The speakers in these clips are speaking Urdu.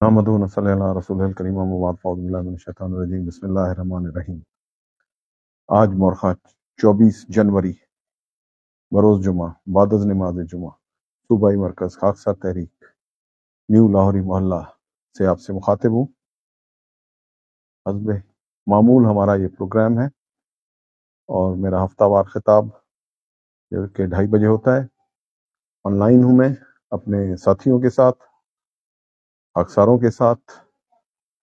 محمد صلی اللہ رسول الکریم وبعد فاعوذ باللہ من الشیطان الرجیم بسم اللہ الرحمن الرحیم۔ آج مورخہ 24 جنوری بروز جمعہ بعد از نماز جمعہ صوبائی مرکز خاکسار تحریک نیو لاہوری محلہ سے آپ سے مخاطب ہوں۔ حسب معمول ہمارا یہ پروگرام ہے اور میرا ہفتہ وار خطاب جو کہ 2:30 بجے ہوتا ہے۔ آن لائن ہوں میں اپنے ساتھیوں کے ساتھ، خاکساروں کے ساتھ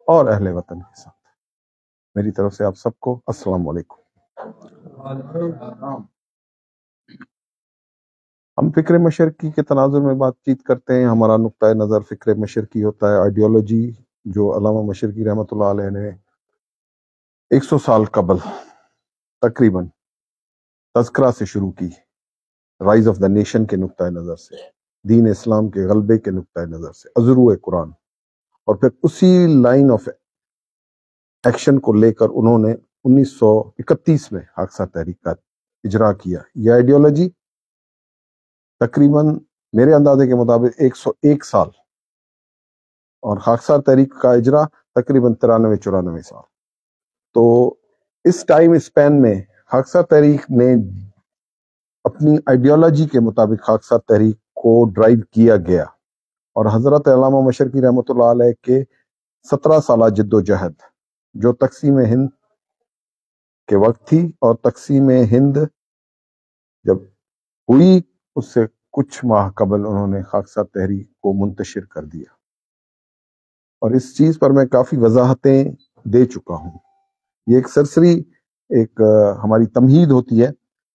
اور اہل وطن کے ساتھ۔ میری طرف سے آپ سب کو السلام علیکم۔ ہم فکر مشرقی کے تناظر میں بات چیت کرتے ہیں۔ ہمارا نقطۂ نظر فکر مشرقی ہوتا ہے، آئیڈیالوجی جو علامہ مشرقی رحمۃ اللہ علیہ نے 100 سال قبل تقریباً تذکرہ سے شروع کی، رائز آف دا نیشن کے نقطۂ نظر سے، دین اسلام کے غلبے کے نقطۂ نظر سے، عذرو قرآن، اور پھر اسی لائن آف ایکشن کو لے کر انہوں نے 1931 میں خاکسار تحریک کا اجرا کیا۔ یہ آئیڈیالوجی تقریباً میرے اندازے کے مطابق 101 سال اور خاکسار تحریک کا اجرا تقریباً 93-94 سال۔ تو اس ٹائم اسپین میں خاکسار تحریک نے اپنی آئیڈیالوجی کے مطابق خاکسار تحریک کو ڈرائیو کیا گیا، اور حضرت علامہ مشرقی رحمۃ اللہ علیہ کے 17 سالہ جد و جہد جو تقسیم ہند کے وقت تھی، اور تقسیم ہند جب ہوئی اس سے کچھ ماہ قبل انہوں نے خاکسار تحریک کو منتشر کر دیا، اور اس چیز پر میں کافی وضاحتیں دے چکا ہوں۔ یہ ایک سرسری ہماری تمہید ہوتی ہے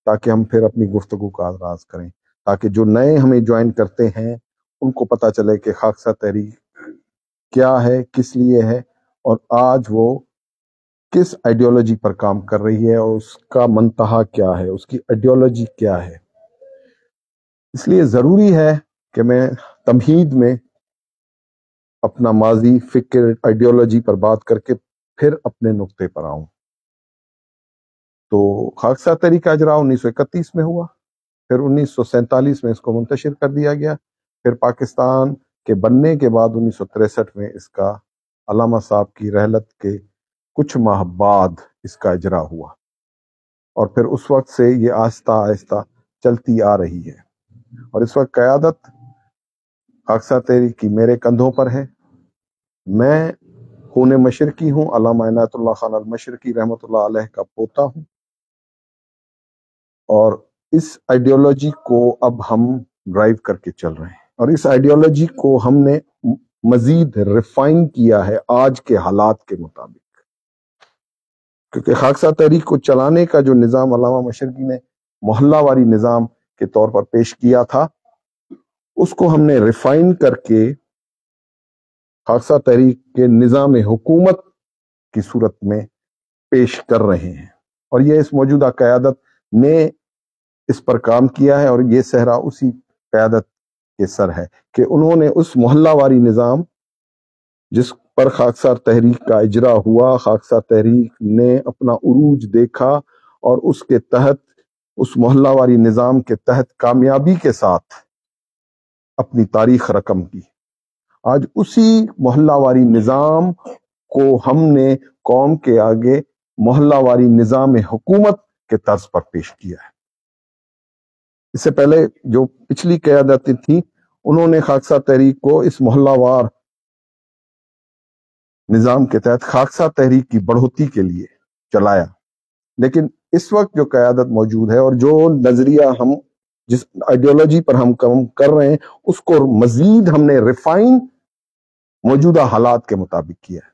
تاکہ ہم پھر اپنی گفتگو کا آغاز کریں، تاکہ جو نئے ہمیں جوائن کرتے ہیں ان کو پتہ چلے کہ خاکسار تحریک کیا ہے، کس لیے ہے، اور آج وہ کس آئیڈیالوجی پر کام کر رہی ہے، اور اس کا منتہا کیا ہے، اس کی آئیڈیالوجی کیا ہے۔ اس لیے ضروری ہے کہ میں تمہید میں اپنا ماضی، فکر، آئیڈیالوجی پر بات کر کے پھر اپنے نقطے پر آؤں۔ تو خاکسار تحریک کا اجرا 1931 میں ہوا، پھر 1947 میں اس کو منتشر کر دیا گیا، پھر پاکستان کے بننے کے بعد 1963 میں اس کا علامہ صاحب کی رحلت کے کچھ ماہ بعد اس کا اجرا ہوا، اور پھر اس وقت سے یہ آہستہ آہستہ چلتی آ رہی ہے، اور اس وقت قیادت خاکسار تحریک کی میرے کندھوں پر ہے۔ میں خون مشرقی ہوں، علامہ عنایت اللہ خان المشرقی رحمۃ اللہ علیہ کا پوتا ہوں، اور اس آئیڈیالوجی کو اب ہم ڈرائیو کر کے چل رہے ہیں، اور اس آئیڈیالوجی کو ہم نے مزید ریفائن کیا ہے آج کے حالات کے مطابق، کیونکہ خاکسار تحریک کو چلانے کا جو نظام علامہ مشرقی نے محلہ واری نظام کے طور پر پیش کیا تھا، اس کو ہم نے ریفائن کر کے خاکسار تحریک کے نظام حکومت کی صورت میں پیش کر رہے ہیں، اور یہ اس موجودہ قیادت نے اس پر کام کیا ہے، اور یہ صحرا اسی قیادت کے سر ہے کہ انہوں نے اس محلہ واری نظام جس پر خاکسار تحریک کا اجرا ہوا، خاکسار تحریک نے اپنا عروج دیکھا، اور اس کے تحت، اس محلہ واری نظام کے تحت کامیابی کے ساتھ اپنی تاریخ رقم کی۔ آج اسی محلہ واری نظام کو ہم نے قوم کے آگے محلہ واری نظام حکومت کے طرز پر پیش کیا ہے۔ اس سے پہلے جو پچھلی قیادتیں تھیں انہوں نے خاکسار تحریک کو اس محلہ وار نظام کے تحت خاکسار تحریک کی بڑھوتی کے لیے چلایا، لیکن اس وقت جو قیادت موجود ہے اور جو نظریہ ہم جس آئیڈیالوجی پر ہم کام کر رہے ہیں، اس کو مزید ہم نے ریفائن موجودہ حالات کے مطابق کیا ہے،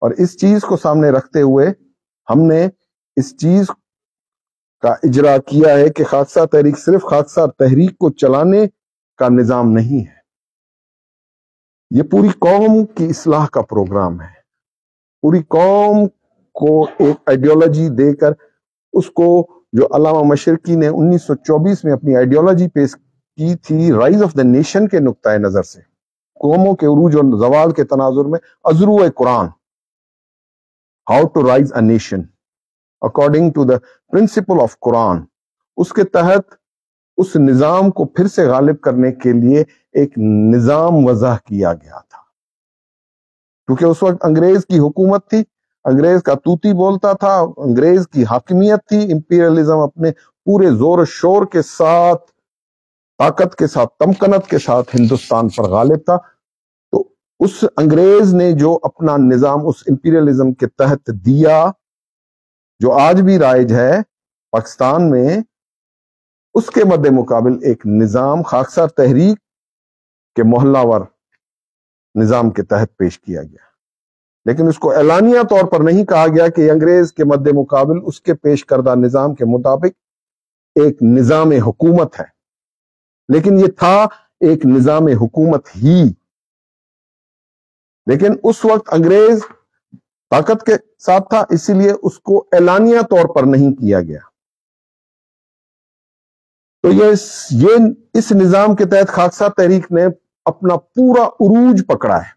اور اس چیز کو سامنے رکھتے ہوئے ہم نے اس چیز کا اجرا کیا ہے کہ خاکسار تحریک صرف خاکسار تحریک کو چلانے کا نظام نہیں ہے، یہ پوری قوم کی اصلاح کا پروگرام ہے۔ پوری قوم کو ایک آئیڈیالوجی دے کر اس کو، جو علامہ مشرقی نے 1924 میں اپنی آئیڈیالوجی پیش کی تھی رائز آف دا نیشن کے نقطۂ نظر سے، قوموں کے عروج اور زوال کے تناظر میں، عذرو قرآن، how to rise a nation according to the principle of قرآن، اس کے تحت اس نظام کو پھر سے غالب کرنے کے لیے ایک نظام وضع کیا گیا تھا، کیونکہ اس وقت انگریز کی حکومت تھی، انگریز کا توتی بولتا تھا، انگریز کی حاکمیت تھی، امپیریلزم اپنے پورے زور و شور کے ساتھ، طاقت کے ساتھ، تمکنت کے ساتھ ہندوستان پر غالب تھا۔ تو اس انگریز نے جو اپنا نظام اس امپیریلزم کے تحت دیا، جو آج بھی رائج ہے پاکستان میں، اس کے مد مقابل ایک نظام خاکسار تحریک کے محلہ ور نظام کے تحت پیش کیا گیا، لیکن اس کو اعلانیہ طور پر نہیں کہا گیا کہ انگریز کے مد مقابل اس کے پیش کردہ نظام کے مطابق ایک نظام حکومت ہے، لیکن یہ تھا ایک نظام حکومت ہی۔ لیکن اس وقت انگریز طاقت کے ساتھ تھا، اسی لیے اس کو اعلانیہ طور پر نہیں کیا گیا۔ تو یہ اس نظام کے تحت خاکسار تحریک نے اپنا پورا عروج پکڑا ہے،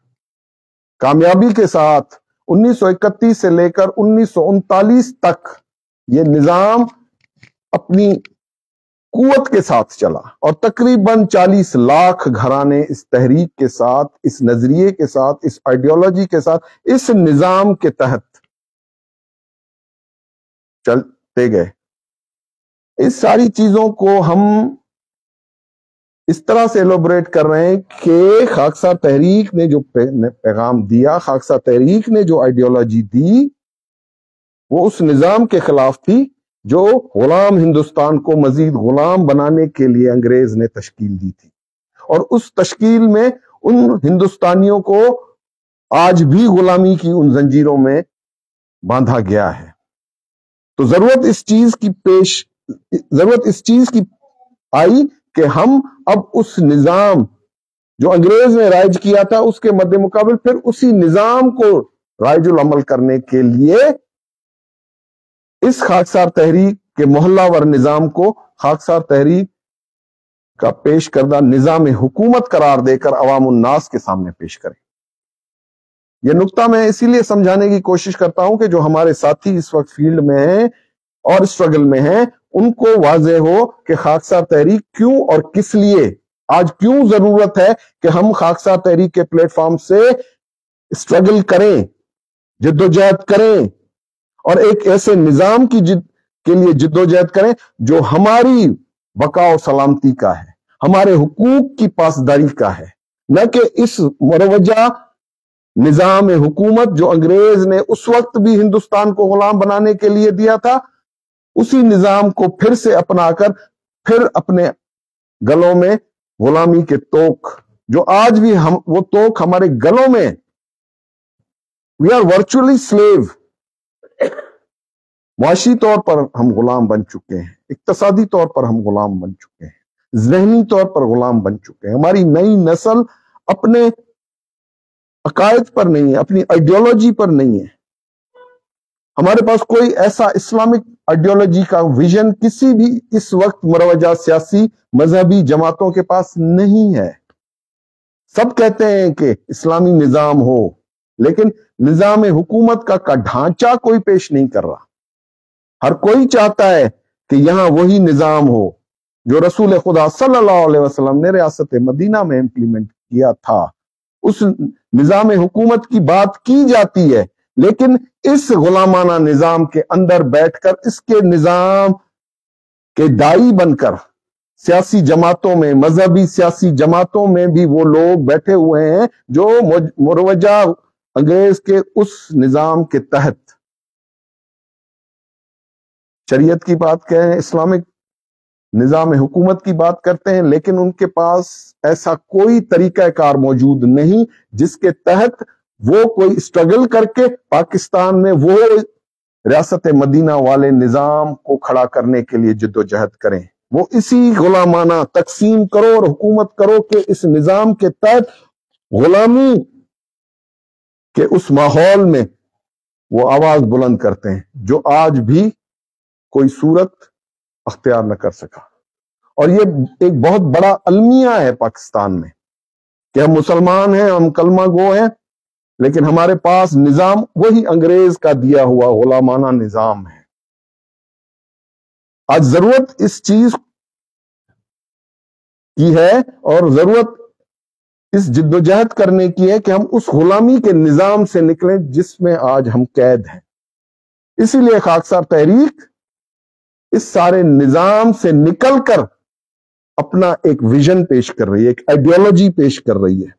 کامیابی کے ساتھ 1931 سے لے کر 1939 تک یہ نظام اپنی قوت کے ساتھ چلا، اور تقریباً 40 لاکھ گھرانے اس تحریک کے ساتھ، اس نظریے کے ساتھ، اس آئیڈیالوجی کے ساتھ، اس نظام کے تحت چلتے گئے۔ اس ساری چیزوں کو ہم اس طرح سے ایلوبریٹ کر رہے ہیں کہ خاکسار تحریک نے جو پیغام دیا، خاکسار تحریک نے جو آئیڈیالوجی دی، وہ اس نظام کے خلاف تھی جو غلام ہندوستان کو مزید غلام بنانے کے لیے انگریز نے تشکیل دی تھی، اور اس تشکیل میں ان ہندوستانیوں کو آج بھی غلامی کی ان زنجیروں میں باندھا گیا ہے۔ تو ضرورت اس چیز کی آئی کہ ہم اب اس نظام جو انگریز نے رائج کیا تھا اس کے مد مقابل پھر اسی نظام کو رائج العمل کرنے کے لیے اس خاکسار تحریک کے محلہ ور نظام کو خاکسار تحریک کا پیش کردہ نظام حکومت قرار دے کر عوام الناس کے سامنے پیش کریں۔ یہ نقطہ میں اسی لیے سمجھانے کی کوشش کرتا ہوں کہ جو ہمارے ساتھی اس وقت فیلڈ میں ہیں اور اسٹرگل میں ہیں، ان کو واضح ہو کہ خاکسار تحریک کیوں اور کس لیے آج کیوں ضرورت ہے کہ ہم خاکسار تحریک کے پلیٹ فارم سے اسٹرگل کریں، جدوجہد کریں، اور ایک ایسے نظام کی کے لیے جدوجہد کریں جو ہماری بقا و سلامتی کا ہے، ہمارے حقوق کی پاسداری کا ہے، نہ کہ اس مروجہ نظام حکومت جو انگریز نے اس وقت بھی ہندوستان کو غلام بنانے کے لیے دیا تھا، اسی نظام کو پھر سے اپنا کر پھر اپنے گلوں میں غلامی کے توق، جو آج بھی وہ توق ہمارے گلوں میں، وی آر ورچولی سلیو۔ معاشی طور پر ہم غلام بن چکے ہیں، اقتصادی طور پر ہم غلام بن چکے ہیں، ذہنی طور پر غلام بن چکے ہیں۔ ہماری نئی نسل اپنے عقائد پر نہیں ہے، اپنی آئیڈیالوجی پر نہیں ہے۔ ہمارے پاس کوئی ایسا اسلامک آئیڈیالوجی کا ویژن کسی بھی اس وقت مروجہ سیاسی مذہبی جماعتوں کے پاس نہیں ہے۔ سب کہتے ہیں کہ اسلامی نظام ہو، لیکن نظام حکومت کا ڈھانچہ کوئی پیش نہیں کر رہا۔ ہر کوئی چاہتا ہے کہ یہاں وہی نظام ہو جو رسول خدا صلی اللہ علیہ وسلم نے ریاست مدینہ میں امپلیمنٹ کیا تھا۔ اس نظام حکومت کی بات کی جاتی ہے، لیکن اس غلامانہ نظام کے اندر بیٹھ کر، اس کے نظام کے دائی بن کر، سیاسی جماعتوں میں، مذہبی سیاسی جماعتوں میں بھی وہ لوگ بیٹھے ہوئے ہیں جو مروجہ انگریز کے اس نظام کے تحت شریعت کی بات کہیں، اسلامک نظام حکومت کی بات کرتے ہیں، لیکن ان کے پاس ایسا کوئی طریقہ کار موجود نہیں جس کے تحت وہ کوئی اسٹرگل کر کے پاکستان میں وہ ریاست مدینہ والے نظام کو کھڑا کرنے کے لیے جدوجہد کریں۔ وہ اسی غلامانہ تقسیم کرو اور حکومت کرو کہ اس نظام کے تحت غلامی کے اس ماحول میں وہ آواز بلند کرتے ہیں، جو آج بھی کوئی صورت اختیار نہ کر سکا۔ اور یہ ایک بہت بڑا المیہ ہے پاکستان میں کہ ہم مسلمان ہیں، ہم کلمہ گو ہیں، لیکن ہمارے پاس نظام وہی انگریز کا دیا ہوا غلامانہ نظام ہے۔ آج ضرورت اس چیز کی ہے، اور ضرورت اس جدوجہد کرنے کی ہے کہ ہم اس غلامی کے نظام سے نکلیں جس میں آج ہم قید ہیں. اسی لیے خاکسار تحریک اس سارے نظام سے نکل کر اپنا ایک ویژن پیش کر رہی ہے، ایک آئیڈیالوجی پیش کر رہی ہے.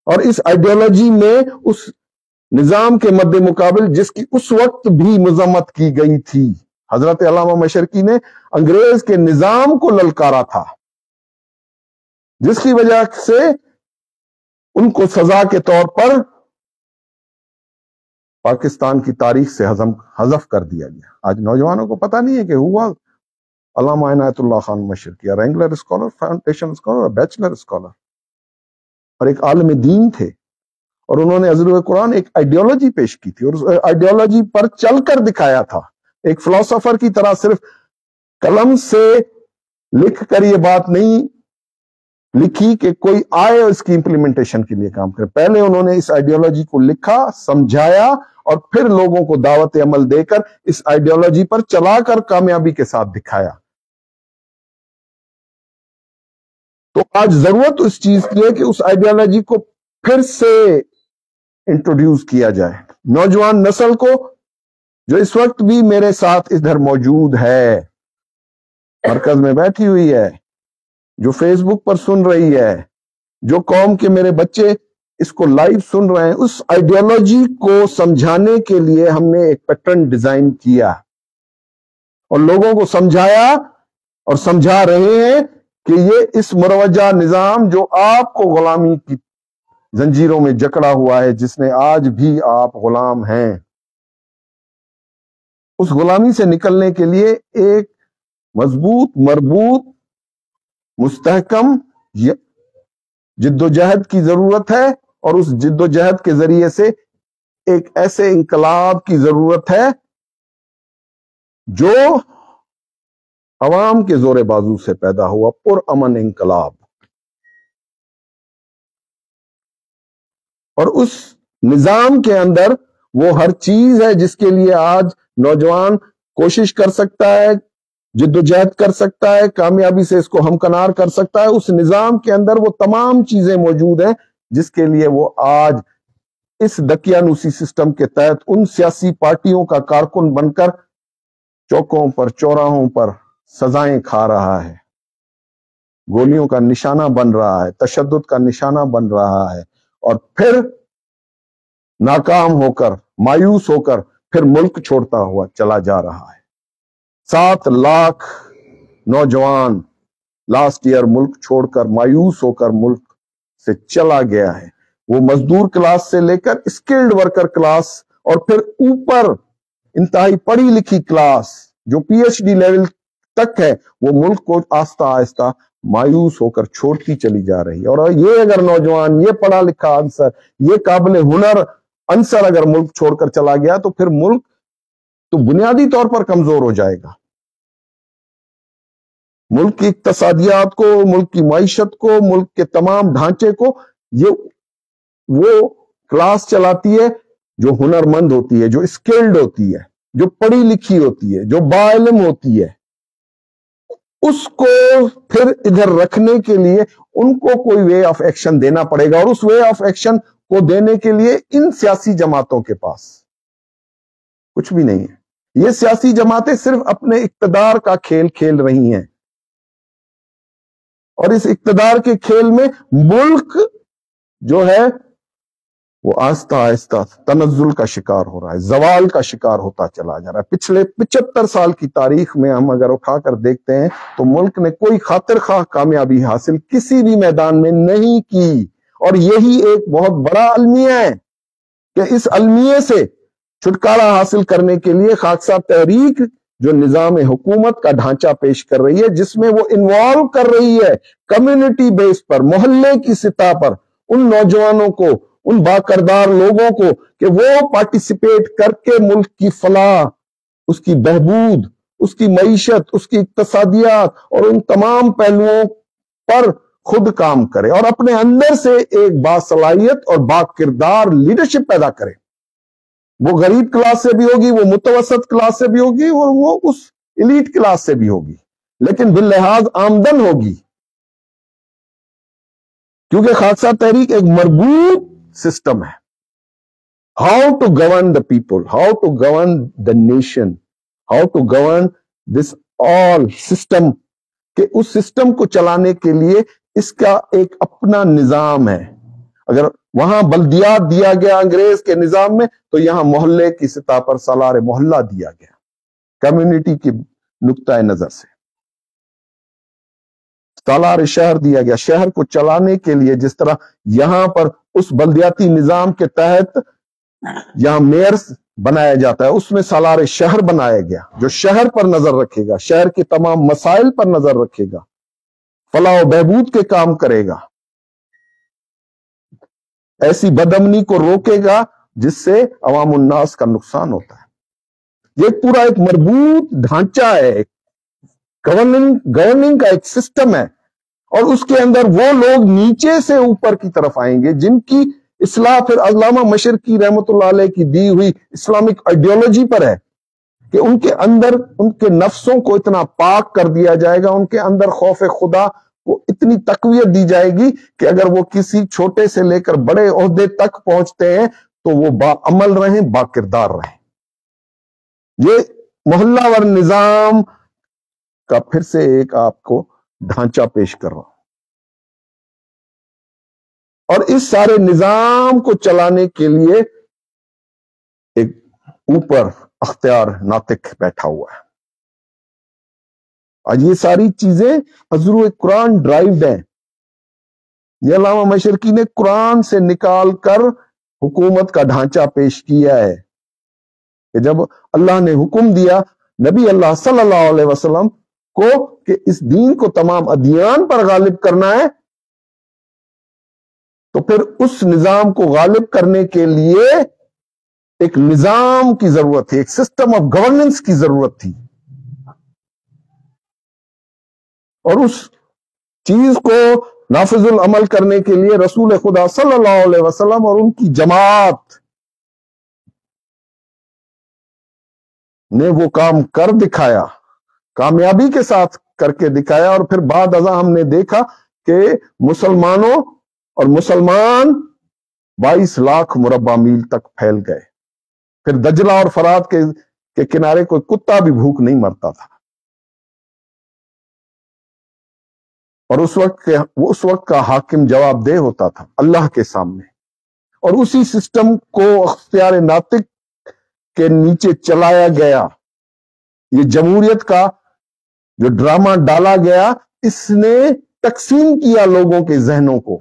اور اس آئیڈیالوجی میں اس نظام کے مد مقابل جس کی اس وقت بھی مذمت کی گئی تھی، حضرت علامہ مشرقی نے انگریز کے نظام کو للکارا تھا، جس کی وجہ سے ان کو سزا کے طور پر پاکستان کی تاریخ سے حذف کر دیا گیا. آج نوجوانوں کو پتہ نہیں ہے کہ ہوا علامہ عنایت اللہ خان مشرقی، رینگولر اسکالر، فاؤنڈیشن اسکالر اور بیچلر اسکالر، اور ایک عالم دین تھے، اور انہوں نے عزل قرآن ایک آئیڈیالوجی پیش کی تھی اور اس آئیڈیالوجی پر چل کر دکھایا تھا. ایک فلسفر کی طرح صرف قلم سے لکھ کر یہ بات نہیں لکھی کہ کوئی آئے اور اس کی امپلیمنٹیشن کے لیے کام کرے. پہلے انہوں نے اس آئیڈیالوجی کو لکھا، سمجھایا، اور پھر لوگوں کو دعوت عمل دے کر اس آئیڈیالوجی پر چلا کر کامیابی کے ساتھ دکھایا. تو آج ضرورت اس چیز کی ہے کہ اس آئیڈیالوجی کو پھر سے انٹروڈیوس کیا جائے. نوجوان نسل کو جو اس وقت بھی میرے ساتھ ادھر موجود ہے، مرکز میں بیٹھی ہوئی ہے، جو فیس بک پر سن رہی ہے، جو قوم کے میرے بچے اس کو لائیو سن رہے ہیں، اس آئیڈیالوجی کو سمجھانے کے لیے ہم نے ایک پیٹرن ڈیزائن کیا اور لوگوں کو سمجھایا اور سمجھا رہے ہیں کہ یہ اس مروجہ نظام جو آپ کو غلامی کی زنجیروں میں جکڑا ہوا ہے، جس نے آج بھی آپ غلام ہیں، اس غلامی سے نکلنے کے لیے ایک مضبوط، مربوط، مستحکم جدوجہد کی ضرورت ہے، اور اس جدوجہد کے ذریعے سے ایک ایسے انقلاب کی ضرورت ہے جو عوام کے زور بازو سے پیدا ہوا، پرامن انقلاب. اور اس نظام کے اندر وہ ہر چیز ہے جس کے لیے آج نوجوان کوشش کر سکتا ہے، جدوجہد کر سکتا ہے، کامیابی سے اس کو ہمکنار کر سکتا ہے. اس نظام کے اندر وہ تمام چیزیں موجود ہیں جس کے لیے وہ آج اس دقیانوسی سسٹم کے تحت ان سیاسی پارٹیوں کا کارکن بن کر چوکوں پر، چوراہوں پر سزائیں کھا رہا ہے، گولیوں کا نشانہ بن رہا ہے، تشدد کا نشانہ بن رہا ہے، اور پھر ناکام ہو کر، مایوس ہو کر پھر ملک چھوڑتا ہوا چلا جا رہا ہے. 7 لاکھ نوجوان لاسٹ ایئر ملک چھوڑ کر، مایوس ہو کر ملک سے چلا گیا ہے. وہ مزدور کلاس سے لے کر اسکلڈ ورکر کلاس، اور پھر اوپر انتہائی پڑھی لکھی کلاس جو پی ایچ ڈی لیول تک ہے، وہ ملک کو آہستہ آہستہ مایوس ہو کر چھوڑتی چلی جا رہی ہے. اور یہ اگر نوجوان، یہ پڑھا لکھا عنصر، یہ قابل ہنر عنصر اگر ملک چھوڑ کر چلا گیا تو پھر ملک تو بنیادی طور پر کمزور ہو جائے گا. ملک کی اقتصادیات کو، ملک کی معیشت کو، ملک کے تمام ڈھانچے کو یہ وہ کلاس چلاتی ہے جو ہنر مند ہوتی ہے، جو اسکلڈ ہوتی ہے، جو پڑھی لکھی ہوتی ہے، جو باعلم ہوتی ہے. اس کو پھر ادھر رکھنے کے لیے ان کو کوئی وے آف ایکشن دینا پڑے گا، اور اس وے آف ایکشن کو دینے کے لیے ان سیاسی جماعتوں کے پاس کچھ بھی نہیں ہے. یہ سیاسی جماعتیں صرف اپنے اقتدار کا کھیل کھیل رہی ہیں، اور اس اقتدار کے کھیل میں ملک جو ہے وہ آہستہ آہستہ تنزل کا شکار ہو رہا ہے، زوال کا شکار ہوتا چلا جا رہا ہے. پچھلے 75 سال کی تاریخ میں ہم اگر اٹھا کر دیکھتے ہیں تو ملک نے کوئی خاطر خواہ کامیابی حاصل کسی بھی میدان میں نہیں کی، اور یہی ایک بہت بڑا المیہ ہے کہ اس المیہ سے چھٹکارا حاصل کرنے کے لیے خاکسار تحریک جو نظام حکومت کا ڈھانچہ پیش کر رہی ہے، جس میں وہ انوالو کر رہی ہے کمیونٹی بیس پر، محلے کی سطح پر ان نوجوانوں کو، ان باکردار لوگوں کو، کہ وہ پارٹیسپیٹ کر کے ملک کی فلاح، اس کی بہبود، اس کی معیشت، اس کی اقتصادیات اور ان تمام پہلوؤں پر خود کام کرے اور اپنے اندر سے ایک باصلاحیت اور باکردار لیڈرشپ پیدا کرے. وہ غریب کلاس سے بھی ہوگی، وہ متوسط کلاس سے بھی ہوگی، اور وہ اس ایلیٹ کلاس سے بھی ہوگی، لیکن باللحاظ آمدن ہوگی. کیونکہ خاکسار تحریک ایک مربوط سسٹم ہے. How to govern the people, how to govern the nation, how to govern this all system, کہ اس سسٹم کو چلانے کے لیے اس کا ایک اپنا نظام ہے. اگر وہاں بلدیات دیا گیا انگریز کے نظام میں, تو یہاں محلے کی سطح پر سالار محلہ دیا گیا کمیونٹی کے نقطۂ نظر سے. سالار شہر دیا گیا شہر کو چلانے کے لیے. جس طرح یہاں پر اس بلدیاتی نظام کے تحت یہاں میئر بنایا جاتا ہے, اس میں سالار شہر بنایا گیا جو شہر پر نظر رکھے گا, شہر کے تمام مسائل پر نظر رکھے گا, فلاح و بہبود کے کام کرے گا, ایسی بدامنی کو روکے گا جس سے عوام الناس کا نقصان ہوتا ہے. یہ پورا ایک مربوط ڈھانچہ ہے, گورننگ کا ایک سسٹم ہے, اور اس کے اندر وہ لوگ نیچے سے اوپر کی طرف آئیں گے جن کی اصلاح پھر علامہ مشرقی رحمت اللہ علیہ کی دی ہوئی اسلامک آئیڈیالوجی پر ہے, کہ ان کے اندر ان کے نفسوں کو اتنا پاک کر دیا جائے گا, ان کے اندر خوف خدا کو اتنی تقویت دی جائے گی کہ اگر وہ کسی چھوٹے سے لے کر بڑے عہدے تک پہنچتے ہیں تو وہ باعمل رہیں, با کردار رہیں. یہ محلہ ور نظام کا پھر سے ایک آپ کو ڈھانچہ پیش کر رہا ہوں, اور اس سارے نظام کو چلانے کے لیے ایک اوپر اختیار ناطق بیٹھا ہوا ہے. آج یہ ساری چیزیں حضور قرآن ڈرائیوڈ ہیں. یہ علامہ مشرقی نے قرآن سے نکال کر حکومت کا ڈھانچہ پیش کیا ہے, کہ جب اللہ نے حکم دیا نبی اللہ صلی اللہ علیہ وسلم کو کہ اس دین کو تمام ادیان پر غالب کرنا ہے, تو پھر اس نظام کو غالب کرنے کے لیے ایک نظام کی ضرورت تھی, ایک سسٹم آف گورننس کی ضرورت تھی. اور اس چیز کو نافذ العمل کرنے کے لیے رسول خدا صلی اللہ علیہ وسلم اور ان کی جماعت نے وہ کام کر دکھایا, کامیابی کے ساتھ کر کے دکھایا. اور پھر بعد ازاں ہم نے دیکھا کہ مسلمانوں اور مسلمان 22 لاکھ مربع میل تک پھیل گئے. پھر دجلہ اور فرات کے کنارے کوئی کتا بھی بھوک نہیں مرتا تھا. اور اس وقت کا حاکم جواب دہ ہوتا تھا اللہ کے سامنے. اور اسی سسٹم کو اختیار ناطق کے نیچے چلایا گیا. یہ جمہوریت کا جو ڈرامہ ڈالا گیا, اس نے تقسیم کیا لوگوں کے ذہنوں کو,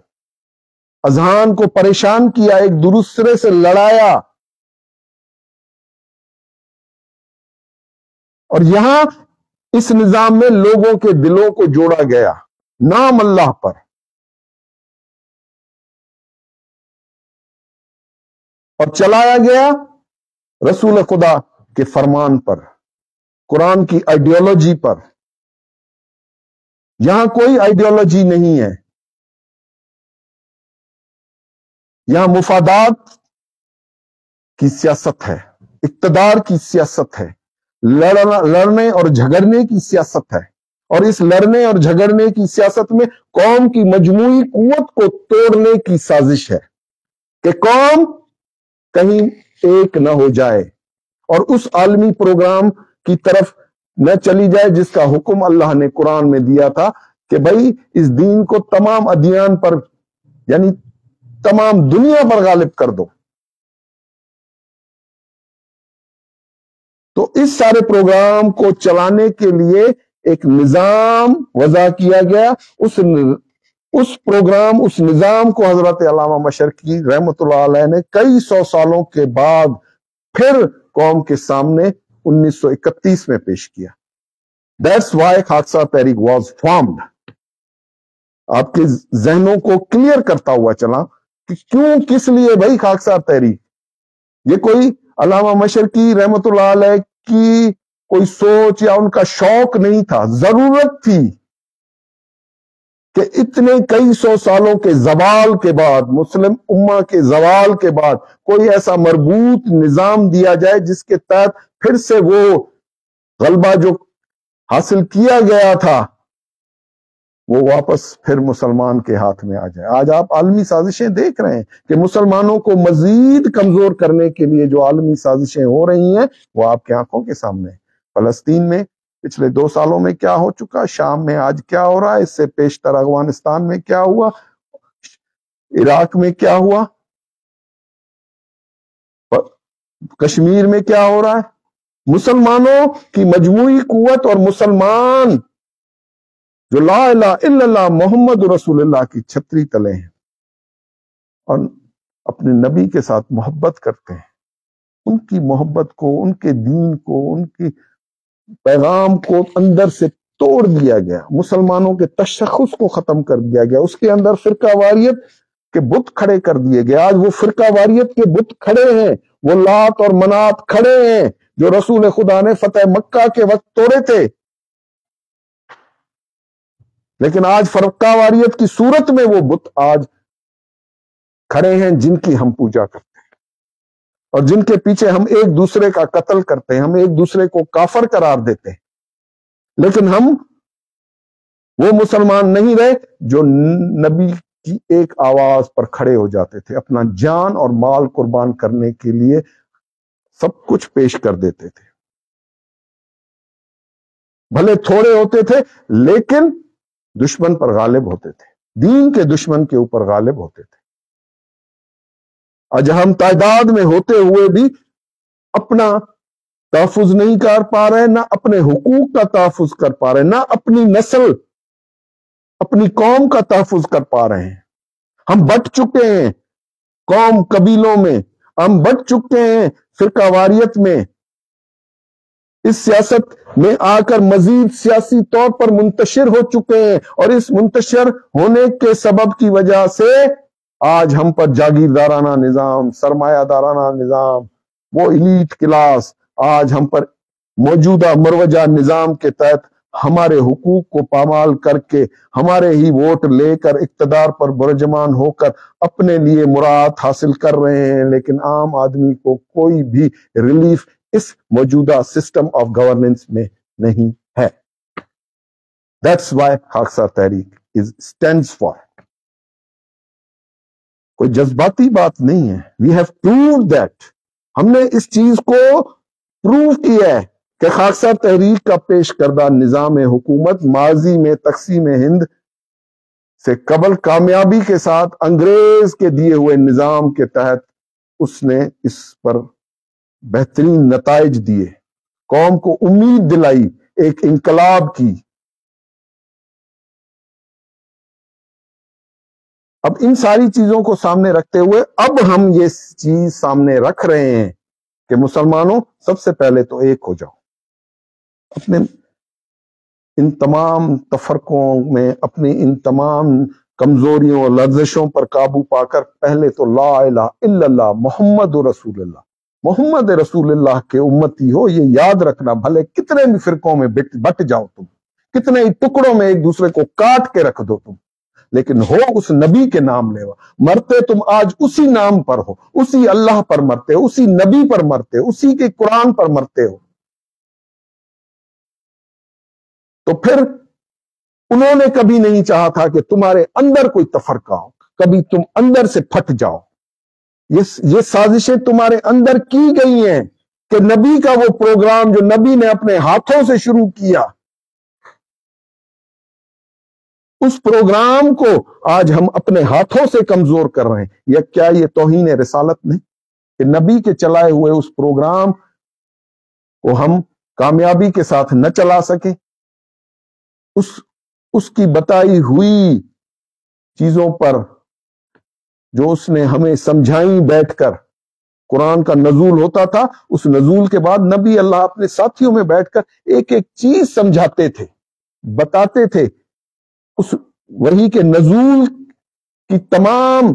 اذہان کو پریشان کیا, ایک دوسرے سے لڑایا. اور یہاں اس نظام میں لوگوں کے دلوں کو جوڑا گیا نام اللہ پر. اور چلایا گیا رسول خدا کے فرمان پر, قرآن کی آئیڈیالوجی پر. یہاں کوئی آئیڈیالوجی نہیں ہے, یہاں مفادات کی سیاست ہے, اقتدار کی سیاست ہے, لڑنے اور جھگڑنے کی سیاست ہے. اور اس لڑنے اور جھگڑنے کی سیاست میں قوم کی مجموعی قوت کو توڑنے کی سازش ہے, کہ قوم کہیں ایک نہ ہو جائے اور اس عالمی پروگرام کی طرف نہ چلی جائے جس کا حکم اللہ نے قرآن میں دیا تھا, کہ بھائی اس دین کو تمام ادیان پر یعنی تمام دنیا پر غالب کر دو. تو اس سارے پروگرام کو چلانے کے لیے ایک نظام وضع کیا گیا. اس پروگرام اس نظام کو حضرت علامہ مشرقی رحمت اللہ علیہ نے کئی سو سالوں کے بعد پھر قوم کے سامنے 1931 میں پیش کیا. That's why خاکسار تحریک was formed. آپ کے ذہنوں کو کلیئر کرتا ہوا چلا کہ کیوں, کس لیے بھائی خاکسار تحریک. یہ کوئی علامہ مشرقی رحمت اللہ علیہ کی کوئی سوچ یا ان کا شوق نہیں تھا, ضرورت تھی کہ اتنے کئی سو سالوں کے زوال کے بعد, مسلم امہ کے زوال کے بعد, کوئی ایسا مربوط نظام دیا جائے جس کے تحت پھر سے وہ غلبہ جو حاصل کیا گیا تھا وہ واپس پھر مسلمان کے ہاتھ میں آ جائے۔ آج آپ عالمی سازشیں دیکھ رہے ہیں کہ مسلمانوں کو مزید کمزور کرنے کے لیے جو عالمی سازشیں ہو رہی ہیں وہ آپ کی آنکھوں کے سامنے ہیں۔ فلسطین میں پچھلے 2 سالوں میں کیا ہو چکا، شام میں آج کیا ہو رہا ہے، اس سے پیشتر افغانستان میں کیا ہوا، عراق میں کیا ہوا، کشمیر میں کیا ہو رہا ہے۔ مسلمانوں کی مجموعی قوت اور مسلمان جو لا الہ الا اللہ محمد رسول اللہ کی چھتری تلے ہیں اور اپنے نبی کے ساتھ محبت کرتے ہیں، ان کی محبت کو، ان کے دین کو، ان کی پیغام کو اندر سے توڑ دیا گیا، مسلمانوں کے تشخص کو ختم کر دیا گیا، اس کے اندر فرقہ واریت کے بت کھڑے کر دیے گئے۔ آج وہ فرقہ واریت کے بت کھڑے ہیں، وہ لات اور منات کھڑے ہیں جو رسول خدا نے فتح مکہ کے وقت توڑے تھے، لیکن آج فرقہ واریت کی صورت میں وہ بت آج کھڑے ہیں جن کی ہم پوجا کرتے ہیں اور جن کے پیچھے ہم ایک دوسرے کا قتل کرتے ہیں، ہم ایک دوسرے کو کافر قرار دیتے ہیں، لیکن ہم وہ مسلمان نہیں رہے جو نبی کی ایک آواز پر کھڑے ہو جاتے تھے، اپنا جان اور مال قربان کرنے کے لیے سب کچھ پیش کر دیتے تھے، بھلے تھوڑے ہوتے تھے لیکن دشمن پر غالب ہوتے تھے، دین کے دشمن کے اوپر غالب ہوتے تھے۔ آج ہم تعداد میں ہوتے ہوئے بھی اپنا تحفظ نہیں کر پا رہے، نہ اپنے حقوق کا تحفظ کر پا رہے، نہ اپنی نسل، اپنی قوم کا تحفظ کر پا رہے ہیں۔ ہم بٹ چکے ہیں قوم قبیلوں میں، ہم بٹ چکے ہیں فرقہ واریت میں، اس سیاست میں آ کر مزید سیاسی طور پر منتشر ہو چکے ہیں، اور اس منتشر ہونے کے سبب کی وجہ سے آج ہم پر جاگیردارانہ نظام، سرمایہ دارانہ نظام، وہ ایلیٹ کلاس آج ہم پر موجودہ مروجہ نظام کے تحت ہمارے حقوق کو پامال کر کے ہمارے ہی ووٹ لے کر اقتدار پر برجمان ہو کر اپنے لیے مراد حاصل کر رہے ہیں، لیکن عام آدمی کو کوئی بھی ریلیف اس موجودہ سسٹم آف گورننس میں نہیں ہے۔ That's why خاکسار تحریک stands for۔ کوئی جذباتی بات نہیں ہے، we have proved that۔ ہم نے اس چیز کو پروو کیا ہے کہ خاکسار تحریک کا پیش کردہ نظام حکومت ماضی میں تقسیم ہند سے قبل کامیابی کے ساتھ انگریز کے دیے ہوئے نظام کے تحت اس نے اس پر بہترین نتائج دیے، قوم کو امید دلائی، ایک انقلاب کی۔ اب ان ساری چیزوں کو سامنے رکھتے ہوئے اب ہم یہ چیز سامنے رکھ رہے ہیں کہ مسلمانوں سب سے پہلے تو ایک ہو جاؤ، اپنے ان تمام تفرقوں میں، اپنی ان تمام کمزوریوں اور لرزشوں پر قابو پا کر پہلے تو لا الہ الا اللہ محمد رسول اللہ، محمد رسول اللہ کے امتی ہو، یہ یاد رکھنا، بھلے کتنے بھی فرقوں میں بٹ جاؤ تم، کتنے ہی ٹکڑوں میں ایک دوسرے کو کاٹ کے رکھ دو تم، لیکن ہو اس نبی کے نام لیوا، مرتے تم آج اسی نام پر ہو، اسی اللہ پر مرتے ہو، اسی نبی پر مرتے ہو، اسی کے قرآن پر مرتے ہو۔ تو پھر انہوں نے کبھی نہیں چاہا تھا کہ تمہارے اندر کوئی تفرقہ ہو، کبھی تم اندر سے پھٹ جاؤ۔ یہ سازشیں تمہارے اندر کی گئی ہیں کہ نبی کا وہ پروگرام جو نبی نے اپنے ہاتھوں سے شروع کیا، اس پروگرام کو آج ہم اپنے ہاتھوں سے کمزور کر رہے ہیں۔ کیا یہ توہین رسالت نہیں کہ نبی کے چلائے ہوئے اس پروگرام کو ہم کامیابی کے ساتھ نہ چلا سکیں؟ اس کی بتائی ہوئی چیزوں پر جو اس نے ہمیں سمجھائیں بیٹھ کر، قرآن کا نزول ہوتا تھا، اس نزول کے بعد نبی اللہ اپنے ساتھیوں میں بیٹھ کر ایک ایک چیز سمجھاتے تھے، بتاتے تھے، اس وحی کے نزول کی تمام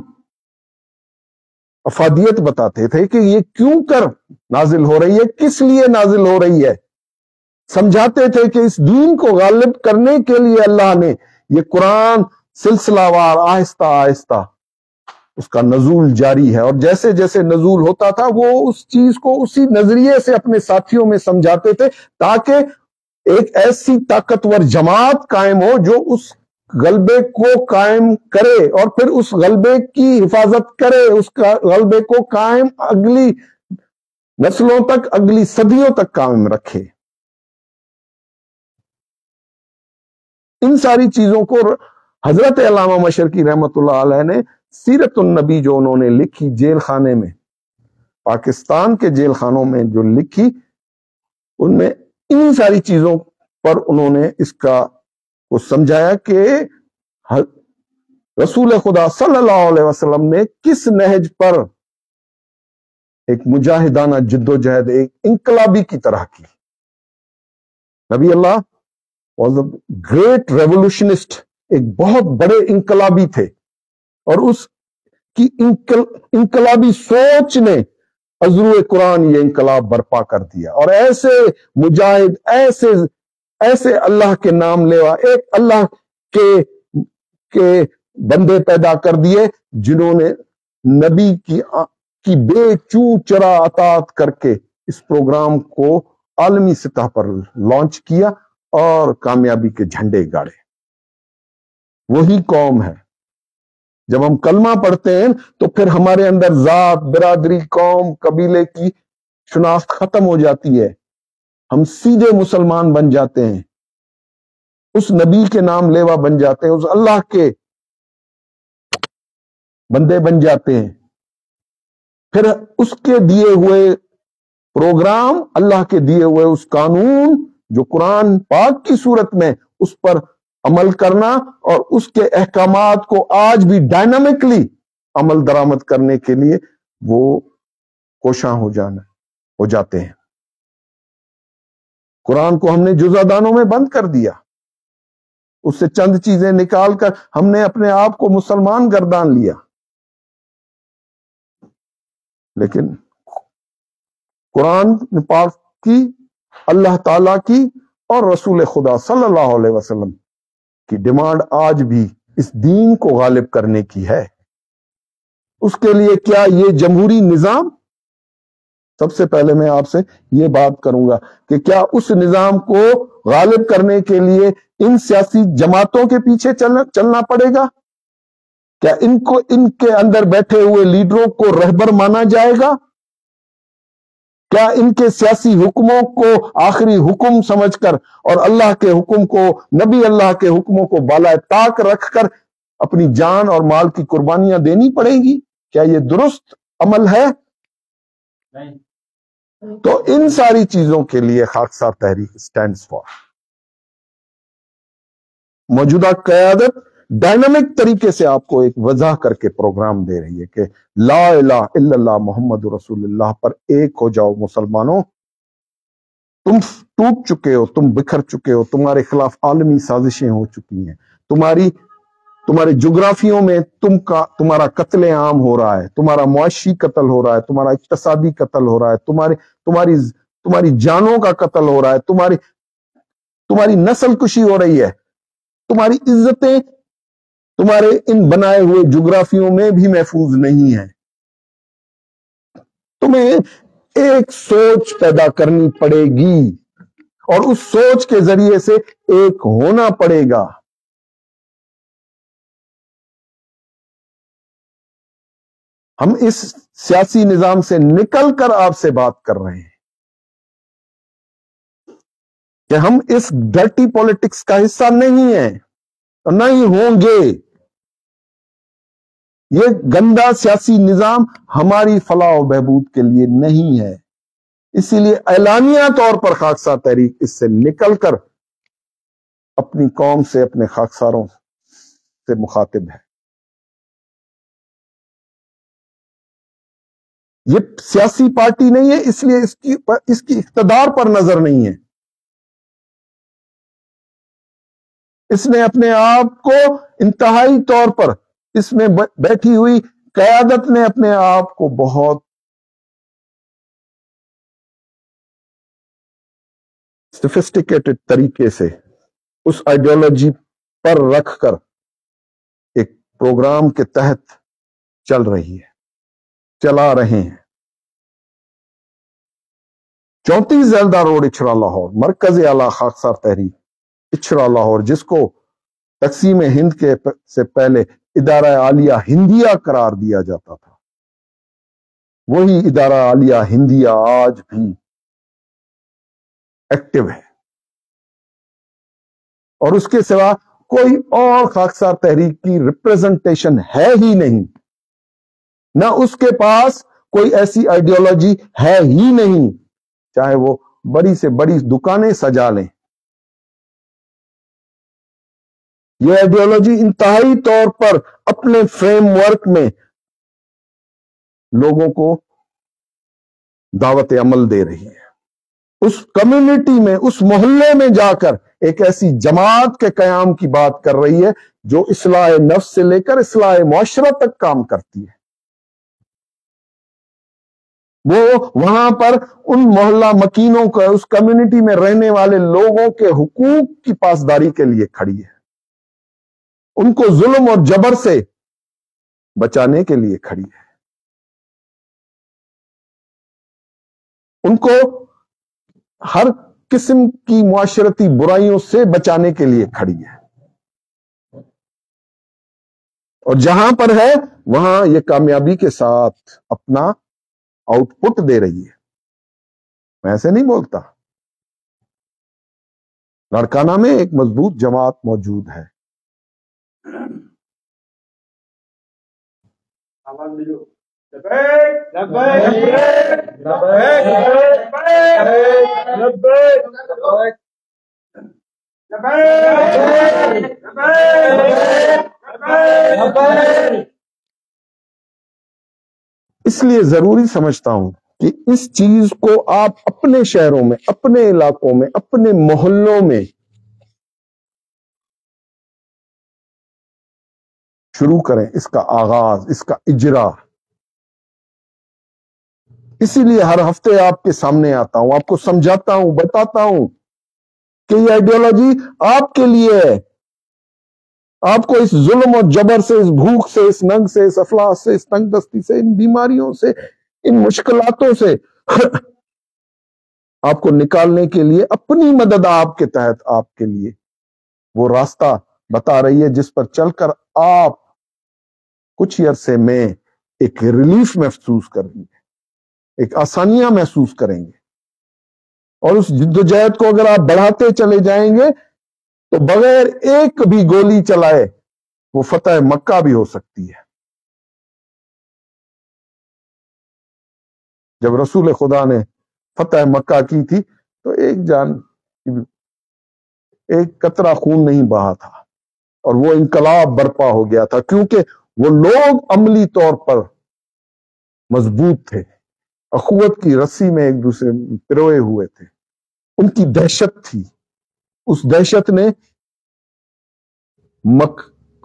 افادیت بتاتے تھے کہ یہ کیوں کر نازل ہو رہی ہے، کس لیے نازل ہو رہی ہے، سمجھاتے تھے کہ اس دین کو غالب کرنے کے لیے اللہ نے یہ قرآن سلسلہ وار آہستہ آہستہ اس کا نزول جاری ہے، اور جیسے جیسے نزول ہوتا تھا وہ اس چیز کو اسی نظریے سے اپنے ساتھیوں میں سمجھاتے تھے، تاکہ ایک ایسی طاقتور جماعت قائم ہو جو اس غلبے کو قائم کرے اور پھر اس غلبے کی حفاظت کرے، اس کا غلبے کو قائم اگلی نسلوں تک، اگلی صدیوں تک قائم رکھے۔ ان ساری چیزوں کو حضرت علامہ مشرقی رحمت اللہ علیہ نے سیرت النبی جو انہوں نے لکھی جیل خانے میں، پاکستان کے جیل خانوں میں جو لکھی، ان میں ان ساری چیزوں پر انہوں نے اس کا کو سمجھایا کہ رسول خدا صلی اللہ علیہ وسلم نے کس نہج پر ایک مجاہدانہ جد و جہد، ایک انقلابی کی طرح کی۔ نبی اللہ واز اے گریٹ ریولوشنسٹ، ایک بہت بڑے انقلابی تھے، اور اس کی انقلابی سوچ نے عزرو قرآن یہ انقلاب برپا کر دیا، اور ایسے مجاہد، ایسے اللہ کے نام لیوا، ایک اللہ کے بندے پیدا کر دیے جنہوں نے نبی کی بے چوں چرا اطاعت کر کے اس پروگرام کو عالمی سطح پر لانچ کیا اور کامیابی کے جھنڈے گاڑے۔ وہی قوم ہے۔ جب ہم کلمہ پڑھتے ہیں تو پھر ہمارے اندر ذات، برادری، قوم، قبیلے کی شناخت ختم ہو جاتی ہے، ہم سیدھے مسلمان بن جاتے ہیں، اس نبی کے نام لیوا بن جاتے ہیں، اس اللہ کے بندے بن جاتے ہیں۔ پھر اس کے دیے ہوئے پروگرام، اللہ کے دیے ہوئے اس قانون جو قرآن پاک کی صورت میں، اس پر عمل کرنا اور اس کے احکامات کو آج بھی ڈائنامکلی عمل درآمد کرنے کے لیے وہ کوشاں ہو جاتے ہیں۔ قرآن کو ہم نے جزء دانوں میں بند کر دیا، اس سے چند چیزیں نکال کر ہم نے اپنے آپ کو مسلمان گردان لیا، لیکن قرآن پاک کی، اللہ تعالی کی اور رسول خدا صلی اللہ علیہ وسلم کی ڈیمانڈ آج بھی اس دین کو غالب کرنے کی ہے۔ اس کے لیے کیا یہ جمہوری نظام؟ سب سے پہلے میں آپ سے یہ بات کروں گا کہ کیا اس نظام کو غالب کرنے کے لیے ان سیاسی جماعتوں کے پیچھے چلنا پڑے گا؟ کیا ان کے اندر بیٹھے ہوئے لیڈروں کو رہبر مانا جائے گا؟ کیا ان کے سیاسی حکموں کو آخری حکم سمجھ کر اور اللہ کے حکم کو، نبی اللہ کے حکموں کو بالائے طاق رکھ کر اپنی جان اور مال کی قربانیاں دینی پڑیں گی؟ کیا یہ درست عمل ہے؟ نہیں۔ تو ان ساری چیزوں کے لیے خاکسار تحریک اسٹینڈز فار۔ موجودہ قیادت ڈائنامک طریقے سے آپ کو ایک وضاح کر کے پروگرام دے رہی ہے کہ لا الہ الا اللہ محمد رسول اللہ پر ایک ہو جاؤ مسلمانوں، تم ٹوٹ چکے ہو، تم بکھر چکے ہو، تمہارے خلاف عالمی سازشیں ہو چکی ہیں، تمہارے جغرافیوں میں تمہارا قتل عام ہو رہا ہے، تمہارا معاشی قتل ہو رہا ہے، تمہارا اقتصادی قتل ہو رہا ہے، تمہاری جانوں کا قتل ہو رہا ہے، تمہاری نسل کشی ہو رہی ہے، تمہاری عزتیں تمہارے ان بنائے ہوئے جغرافیوں میں بھی محفوظ نہیں ہیں۔ تمہیں ایک سوچ پیدا کرنی پڑے گی اور اس سوچ کے ذریعے سے ایک ہونا پڑے گا۔ ہم اس سیاسی نظام سے نکل کر آپ سے بات کر رہے ہیں کہ ہم اس ڈرٹی پالیٹکس کا حصہ نہیں ہیں اور نہ ہی ہوں گے۔ یہ گندا سیاسی نظام ہماری فلاح و بہبود کے لیے نہیں ہے، اسی لیے اعلانیہ طور پر خاکسار تحریک اس سے نکل کر اپنی قوم سے، اپنے خاکساروں سے مخاطب ہے۔ یہ سیاسی پارٹی نہیں ہے، اس لیے اس کی اقتدار پر نظر نہیں ہے۔ اس نے اپنے آپ کو انتہائی طور پر، اس میں بیٹھی ہوئی قیادت نے اپنے آپ کو بہت سوفسٹیکیٹڈ طریقے سے اس آئیڈیالوجی پر رکھ کر ایک پروگرام کے تحت چلا رہے ہیں۔ 34 زیلدہ روڈ اچھرا لاہور، مرکز اعلی خاکسار تحریک اچھرا لاہور، جس کو تقسیم ہند کے سے پہلے ادارہ عالیہ ہندیہ قرار دیا جاتا تھا. وہی ادارہ عالیہ ہندیہ آج بھی ایکٹیو ہے، اور اس کے سوا کوئی اور خاکسار تحریک کی ریپریزنٹیشن ہے ہی نہیں. نہ اس کے پاس کوئی ایسی آئیڈیالوجی ہے ہی نہیں، چاہے وہ بڑی سے بڑی دکانیں سجا لیں. یہ آئیڈیالوجی انتہائی طور پر اپنے فریم ورک میں لوگوں کو دعوت عمل دے رہی ہے. اس کمیونٹی میں، اس محلے میں جا کر ایک ایسی جماعت کے قیام کی بات کر رہی ہے جو اصلاح نفس سے لے کر اصلاح معاشرہ تک کام کرتی ہے. وہ وہاں پر ان محلہ مکینوں کا، اس کمیونٹی میں رہنے والے لوگوں کے حقوق کی پاسداری کے لیے کھڑی ہے، ان کو ظلم اور جبر سے بچانے کے لیے کھڑی ہے، ان کو ہر قسم کی معاشرتی برائیوں سے بچانے کے لیے کھڑی ہے. اور جہاں پر ہے وہاں یہ کامیابی کے ساتھ اپنا آؤٹ پٹ دے رہی ہے. میں ایسے نہیں بولتا. لاڑکانہ میں ایک مضبوط جماعت موجود ہے. اس لیے ضروری سمجھتا ہوں کہ اس چیز کو آپ اپنے شہروں میں، اپنے علاقوں میں، اپنے محلوں میں شروع کریں. اس کا آغاز، اس کا اجرا. اسی لیے ہر ہفتے آپ کے سامنے آتا ہوں، آپ کو سمجھاتا ہوں، بتاتا ہوں کہ یہ آئیڈیالوجی آپ کے لیے ہے. آپ کو اس ظلم اور جبر سے، اس بھوک سے، اس ننگ سے، اس افلاس سے، اس تنگ دستی سے، ان بیماریوں سے، ان مشکلاتوں سے آپ کو نکالنے کے لیے اپنی مدد آپ کے تحت آپ کے لیے وہ راستہ بتا رہی ہے جس پر چل کر آپ کچھ عرصے میں ایک ریلیف محسوس کریں گے، ایک آسانیاں محسوس کریں گے. اور اس جدوجہد کو اگر آپ بڑھاتے چلے جائیں گے تو بغیر ایک بھی گولی چلائے وہ فتح مکہ بھی ہو سکتی ہے. جب رسول خدا نے فتح مکہ کی تھی تو ایک قطرہ خون نہیں بہا تھا، اور وہ انقلاب برپا ہو گیا تھا کیونکہ وہ لوگ عملی طور پر مضبوط تھے، اخوت کی رسی میں ایک دوسرے پروئے ہوئے تھے. ان کی دہشت تھی. اس دہشت نے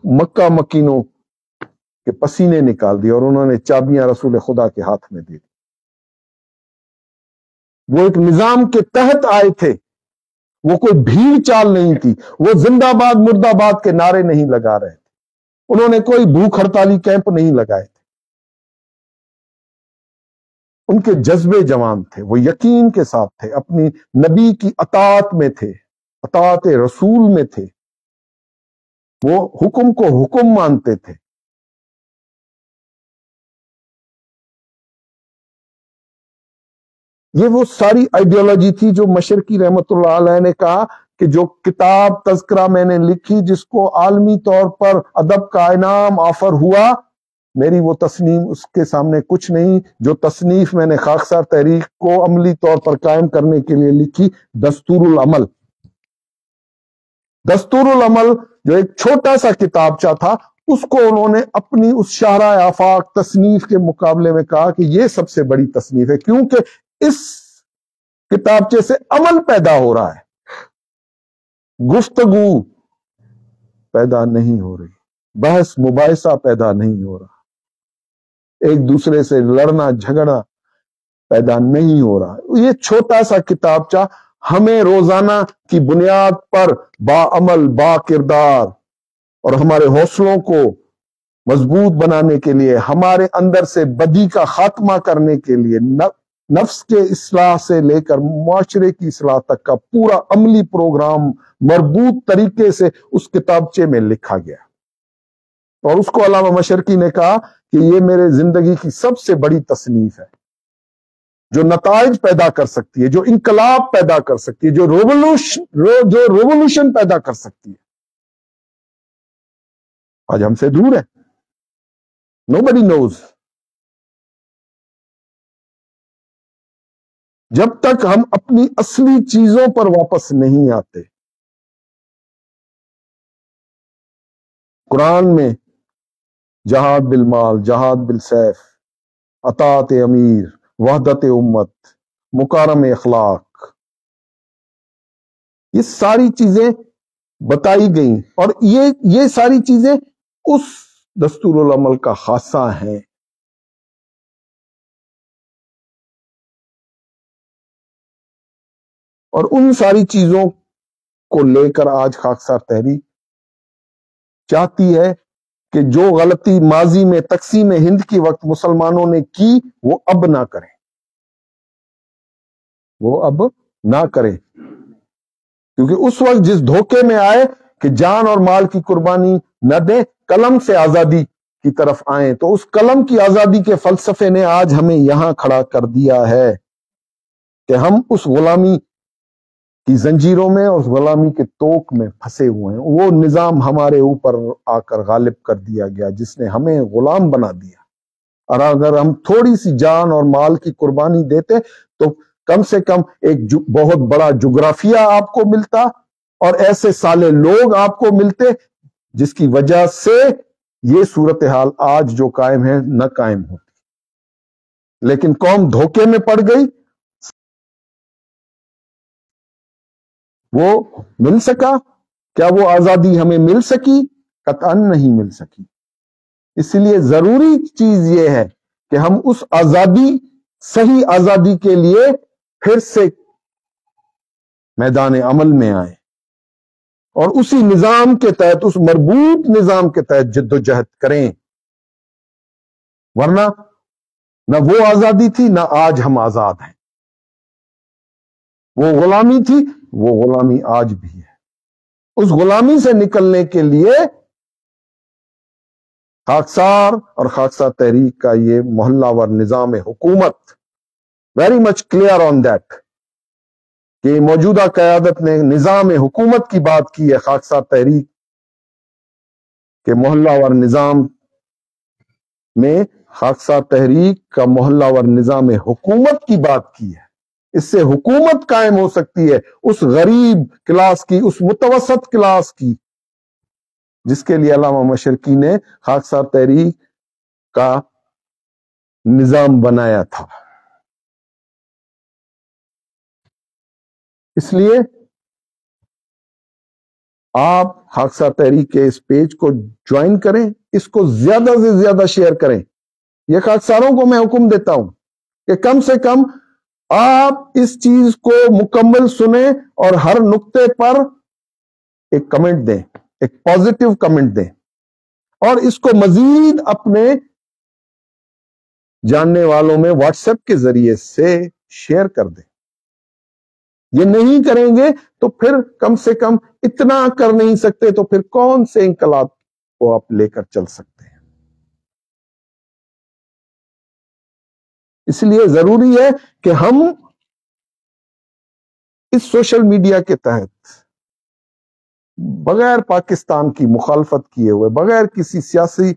مکہ مکینوں کے پسینے نکال دیے اور انہوں نے چابیاں رسول خدا کے ہاتھ میں دے دی. وہ ایک نظام کے تحت آئے تھے، وہ کوئی بھیڑ چال نہیں تھی، وہ زندہ باد مردہ باد کے نعرے نہیں لگا رہے تھے، انہوں نے کوئی بھوک ہڑتالی کیمپ نہیں لگائے تھے. ان کے جذبے جوان تھے، وہ یقین کے ساتھ تھے، اپنی نبی کی اطاعت میں تھے، اطاعت رسول میں تھے، وہ حکم کو حکم مانتے تھے. یہ وہ ساری آئیڈیالوجی تھی جو مشرقی رحمت اللہ علیہ نے کہا کہ جو کتاب تذکرہ میں نے لکھی جس کو عالمی طور پر ادب کا انعام آفر ہوا، میری وہ تصنیف اس کے سامنے کچھ نہیں. جو تصنیف میں نے خاکسار تحریک کو عملی طور پر قائم کرنے کے لیے لکھی، دستور العمل. دستور العمل جو ایک چھوٹا سا کتابچہ تھا، اس کو انہوں نے اپنی اس شاہراہ آفاق تصنیف کے مقابلے میں کہا کہ یہ سب سے بڑی تصنیف ہے، کیونکہ اس کتابچے سے عمل پیدا ہو رہا ہے، گفتگو پیدا نہیں ہو رہی، بحث مباحثہ پیدا نہیں ہو رہا، ایک دوسرے سے لڑنا جھگڑا پیدا نہیں ہو رہا. یہ چھوٹا سا کتابچہ ہمیں روزانہ کی بنیاد پر باعمل، با کردار اور ہمارے حوصلوں کو مضبوط بنانے کے لیے، ہمارے اندر سے بدی کا خاتمہ کرنے کے لیے نفس کے اصلاح سے لے کر معاشرے کی اصلاح تک کا پورا عملی پروگرام مربوط طریقے سے اس کتابچے میں لکھا گیا، اور اس کو علامہ مشرقی نے کہا کہ یہ میرے زندگی کی سب سے بڑی تصنیف ہے، جو نتائج پیدا کر سکتی ہے، جو انقلاب پیدا کر سکتی ہے، جو ریولوشن پیدا کر سکتی ہے۔ آج ہم سے دور ہے، nobody knows۔ جب تک ہم اپنی اصلی چیزوں پر واپس نہیں آتے، قرآن میں جہاد بالمال، جہاد بالسیف، اطاعت امیر، وحدت امت، مکارم اخلاق، یہ ساری چیزیں بتائی گئیں، اور یہ ساری چیزیں اس دستور العمل کا خاصہ ہیں۔ اور ان ساری چیزوں کو لے کر آج خاکسار تحریک چاہتی ہے کہ جو غلطی ماضی میں تقسیم ہند کی وقت مسلمانوں نے کی وہ اب نہ کریں، وہ اب نہ کریں، کیونکہ اس وقت جس دھوکے میں آئے کہ جان اور مال کی قربانی نہ دیں، قلم سے آزادی کی طرف آئیں، تو اس قلم کی آزادی کے فلسفے نے آج ہمیں یہاں کھڑا کر دیا ہے کہ ہم اس غلامی کی زنجیروں میں اور اس غلامی کے توق میں پھنسے ہوئے ہیں۔ وہ نظام ہمارے اوپر آ کر غالب کر دیا گیا جس نے ہمیں غلام بنا دیا، اور اگر ہم تھوڑی سی جان اور مال کی قربانی دیتے تو کم سے کم ایک بہت بڑا جغرافیہ آپ کو ملتا، اور ایسے سالے لوگ آپ کو ملتے جس کی وجہ سے یہ صورتحال آج جو قائم ہے نہ قائم ہوتی۔ لیکن قوم دھوکے میں پڑ گئی۔ وہ مل سکا؟ کیا وہ آزادی ہمیں مل سکی؟ قطعاً نہیں مل سکی۔ اس لیے ضروری چیز یہ ہے کہ ہم اس آزادی، صحیح آزادی کے لیے پھر سے میدان عمل میں آئیں، اور اسی نظام کے تحت، اس مربوط نظام کے تحت جد و جہد کریں، ورنہ نہ وہ آزادی تھی نہ آج ہم آزاد ہیں۔ وہ غلامی تھی، وہ غلامی آج بھی ہے۔ اس غلامی سے نکلنے کے لیے خاکسار اور خاکسار تحریک کا یہ محلہ ور نظام حکومت very much clear on that, کہ موجودہ قیادت نے نظام حکومت کی بات کی ہے، خاکسار تحریک کے محلہ ور نظام میں خاکسار تحریک کا محلہ ور نظام حکومت کی بات کی ہے۔ اس سے حکومت قائم ہو سکتی ہے، اس غریب کلاس کی، اس متوسط کلاس کی، جس کے لیے علامہ مشرقی نے خاکسار تحریک کا نظام بنایا تھا۔ اس لیے آپ خاکسار تحریک کے اس پیج کو جوائن کریں، اس کو زیادہ سے زیادہ شیئر کریں۔ یہ خاکساروں کو میں حکم دیتا ہوں کہ کم سے کم آپ اس چیز کو مکمل سنیں اور ہر نقطے پر ایک کمنٹ دیں، ایک پازیٹیو کمنٹ دیں، اور اس کو مزید اپنے جاننے والوں میں واٹس ایپ کے ذریعے سے شیئر کر دیں۔ یہ نہیں کریں گے تو پھر کم سے کم اتنا کر نہیں سکتے تو پھر کون سے انقلاب کو آپ لے کر چل سکتے ہیں؟ اس لیے ضروری ہے کہ ہم اس سوشل میڈیا کے تحت بغیر پاکستان کی مخالفت کیے ہوئے، بغیر کسی سیاسی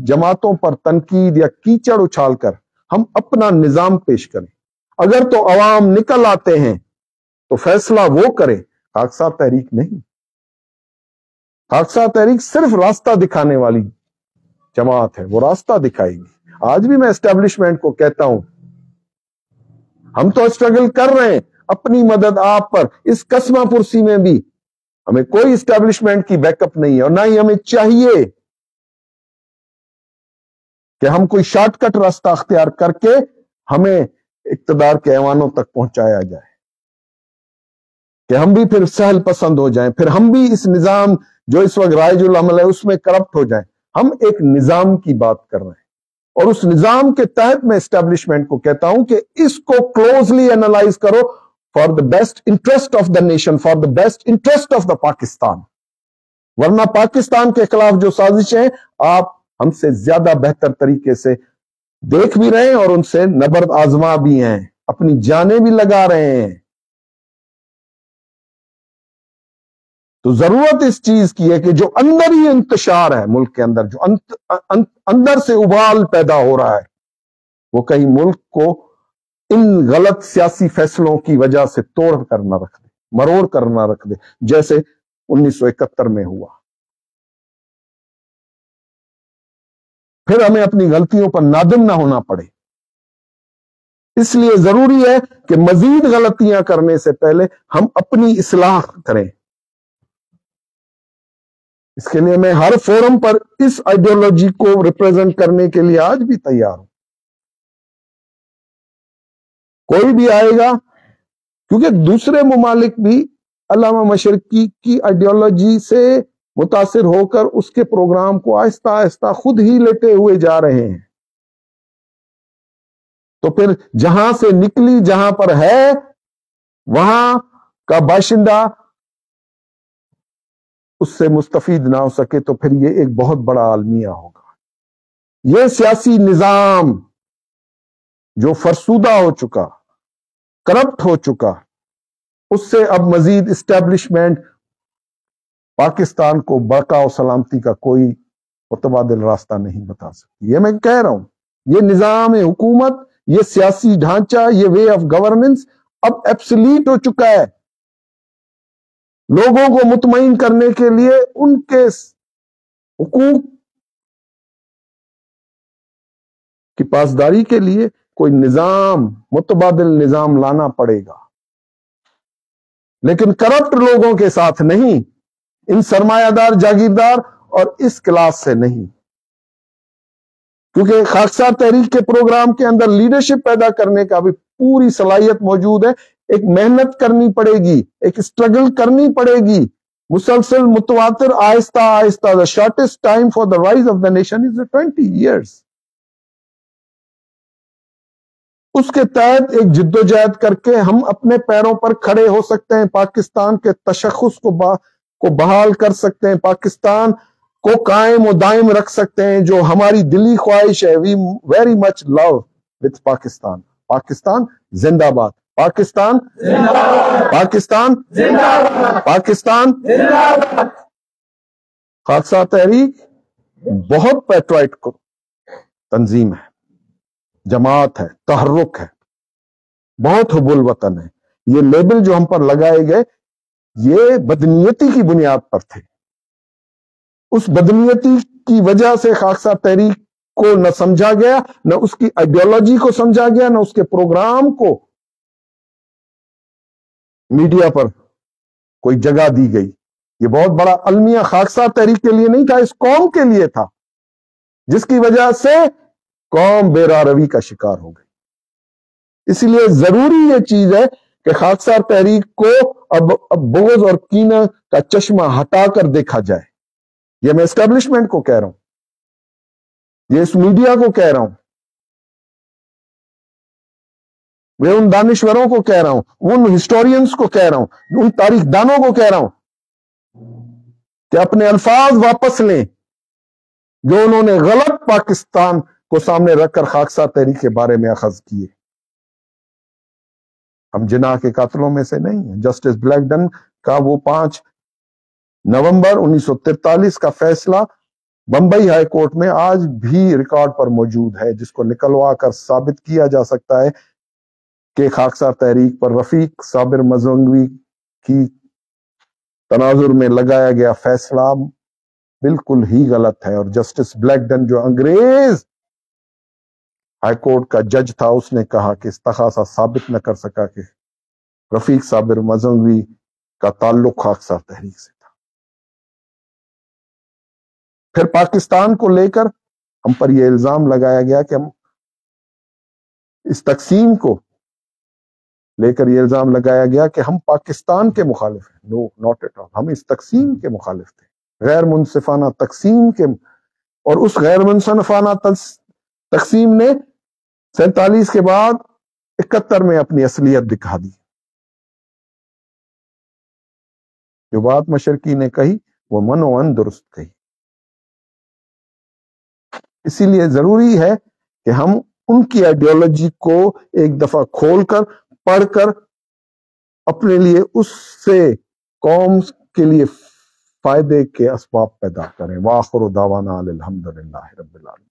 جماعتوں پر تنقید یا کیچڑ اچھال کر ہم اپنا نظام پیش کریں۔ اگر تو عوام نکل آتے ہیں تو فیصلہ وہ کرے، خاکسار تحریک نہیں۔ خاکسار تحریک صرف راستہ دکھانے والی جماعت ہے، وہ راستہ دکھائے گی۔ آج بھی میں اسٹیبلشمنٹ کو کہتا ہوں، ہم تو اسٹرگل کر رہے ہیں اپنی مدد آپ پر۔ اس قسمہ پرسی میں بھی ہمیں کوئی اسٹیبلشمنٹ کی بیک اپ نہیں ہے، اور نہ ہی ہمیں چاہیے کہ ہم کوئی شارٹ کٹ راستہ اختیار کر کے ہمیں اقتدار کے ایوانوں تک پہنچایا جائے، کہ ہم بھی پھر سہل پسند ہو جائیں، پھر ہم بھی اس نظام جو اس وقت رائج العمل ہے اس میں کرپٹ ہو جائیں۔ ہم ایک نظام کی بات کر رہے ہیں، اور اس نظام کے تحت میں اسٹیبلشمنٹ کو کہتا ہوں کہ اس کو کلوزلی اینالائز کرو for the best interest of the nation, for the best interest of the Pakistan. ورنہ پاکستان کے خلاف جو سازشیں آپ ہم سے زیادہ بہتر طریقے سے دیکھ بھی رہے ہیں اور ان سے نبرد آزما بھی ہیں، اپنی جانیں بھی لگا رہے ہیں. تو ضرورت اس چیز کی ہے کہ جو اندر ہی انتشار ہے ملک کے اندر، جو اندر سے ابال پیدا ہو رہا ہے، وہ کہیں ملک کو ان غلط سیاسی فیصلوں کی وجہ سے توڑ کر نہ رکھ دے، مروڑ کر نہ رکھ دے، جیسے 1971 میں ہوا. پھر ہمیں اپنی غلطیوں پر نادم نہ ہونا پڑے. اس لیے ضروری ہے کہ مزید غلطیاں کرنے سے پہلے ہم اپنی اصلاح کریں. اس کے لیے میں ہر فورم پر اس آئیڈیالوجی کو ریپرزینٹ کرنے کے لیے آج بھی تیار ہوں. کوئی بھی آئے گا، کیونکہ دوسرے ممالک بھی علامہ مشرقی کی آئیڈیالوجی سے متاثر ہو کر اس کے پروگرام کو آہستہ آہستہ خود ہی لیتے ہوئے جا رہے ہیں. تو پھر جہاں سے نکلی، جہاں پر ہے، وہاں کا باشندہ اس سے مستفید نہ ہو سکے تو پھر یہ ایک بہت بڑا المیہ ہوگا. یہ سیاسی نظام جو فرسودہ ہو چکا، کرپٹ ہو چکا، اس سے اب مزید اسٹیبلشمنٹ پاکستان کو بقا و سلامتی کا کوئی متبادل راستہ نہیں بتا سکتی. یہ میں کہہ رہا ہوں، یہ نظام حکومت، یہ سیاسی ڈھانچہ، یہ وے آف گورننس اب ایبسلیٹ ہو چکا ہے. لوگوں کو مطمئن کرنے کے لیے ان کے حقوق کی پاسداری کے لیے کوئی نظام، متبادل نظام لانا پڑے گا، لیکن کرپٹ لوگوں کے ساتھ نہیں، ان سرمایہ دار جاگیردار اور اس کلاس سے نہیں. کیونکہ خاکسار تحریک کے پروگرام کے اندر لیڈرشپ پیدا کرنے کا بھی پوری صلاحیت موجود ہے. ایک محنت کرنی پڑے گی، ایک اسٹرگل کرنی پڑے گی، مسلسل متواتر، آہستہ آہستہ. the shortest time for the rise of the nation is 20 years. اس کے تحت ایک جدوجہد کر کے ہم اپنے پیروں پر کھڑے ہو سکتے ہیں، پاکستان کے تشخص کو بحال کر سکتے ہیں، پاکستان کو قائم و دائم رکھ سکتے ہیں، جو ہماری دلی خواہش ہے. we very much love with Pakistan. Pakistan زندہ باد، پاکستان زندہ باد، پاکستان زندہ باد، پاکستان زندہ باد. خاکسار تحریک بہت پیٹرائٹ تنظیم ہے، جماعت ہے، تحرک ہے، بہت حب الوطن ہے. یہ لیبل جو ہم پر لگائے گئے یہ بدنیتی کی بنیاد پر تھے. اس بدنیتی کی وجہ سے خاکسار تحریک کو نہ سمجھا گیا، نہ اس کی آئیڈیالوجی کو سمجھا گیا، نہ اس کے پروگرام کو میڈیا پر کوئی جگہ دی گئی. یہ بہت بڑا المیہ خاکسار تحریک کے لیے نہیں تھا، اس قوم کے لیے تھا، جس کی وجہ سے قوم بے راہ روی کا شکار ہو گئی. اس لیے ضروری یہ چیز ہے کہ خاکسار تحریک کو اب بغض اور کینہ کا چشمہ ہٹا کر دیکھا جائے. یہ میں اسٹیبلشمنٹ کو کہہ رہا ہوں، یہ اس میڈیا کو کہہ رہا ہوں، میں ان دانشوروں کو کہہ رہا ہوں، ان ہسٹورینز کو کہہ رہا ہوں، ان تاریخ دانوں کو کہہ رہا ہوں کہ اپنے الفاظ واپس لیں جو انہوں نے غلط پاکستان کو سامنے رکھ کر خاکسار تحریک کے بارے میں اخذ کیے. ہم جناح کے قاتلوں میں سے نہیں ہیں. جسٹس بلیک ڈن کا وہ 5 نومبر 1943 کا فیصلہ بمبئی ہائی کورٹ میں آج بھی ریکارڈ پر موجود ہے، جس کو نکلوا کر ثابت کیا جا سکتا ہے کہ خاکسار تحریک پر رفیق صابر مزنگوی کی تناظر میں لگایا گیا فیصلہ بالکل ہی غلط ہے. اور جسٹس بلیک ڈن جو انگریز ہائی کورٹ کا جج تھا، اس نے کہا کہ استخاصہ ثابت نہ کر سکا کہ رفیق صابر مزنگوی کا تعلق خاکسار تحریک سے تھا. پھر پاکستان کو لے کر ہم پر یہ الزام لگایا گیا کہ ہم اس تقسیم کو لے کر یہ الزام لگایا گیا کہ ہم پاکستان کے مخالف ہیں. نو، ناٹ ایٹ آل. ہم اس تقسیم کے مخالف تھے، غیر منصفانہ تقسیم کے. اور اس غیر منصفانہ تقسیم نے 47 کے بعد 71 میں اپنی اصلیت دکھا دی. جو بات مشرقی نے کہی وہ منوان درست کہی. اسی لیے ضروری ہے کہ ہم ان کی آئیڈیالوجی کو ایک دفعہ کھول کر پڑھ کر اپنے لیے اس سے قوم کے لیے فائدے کے اسباب پیدا کریں. وآخر دعوانا الحمدللہ رب العالمین.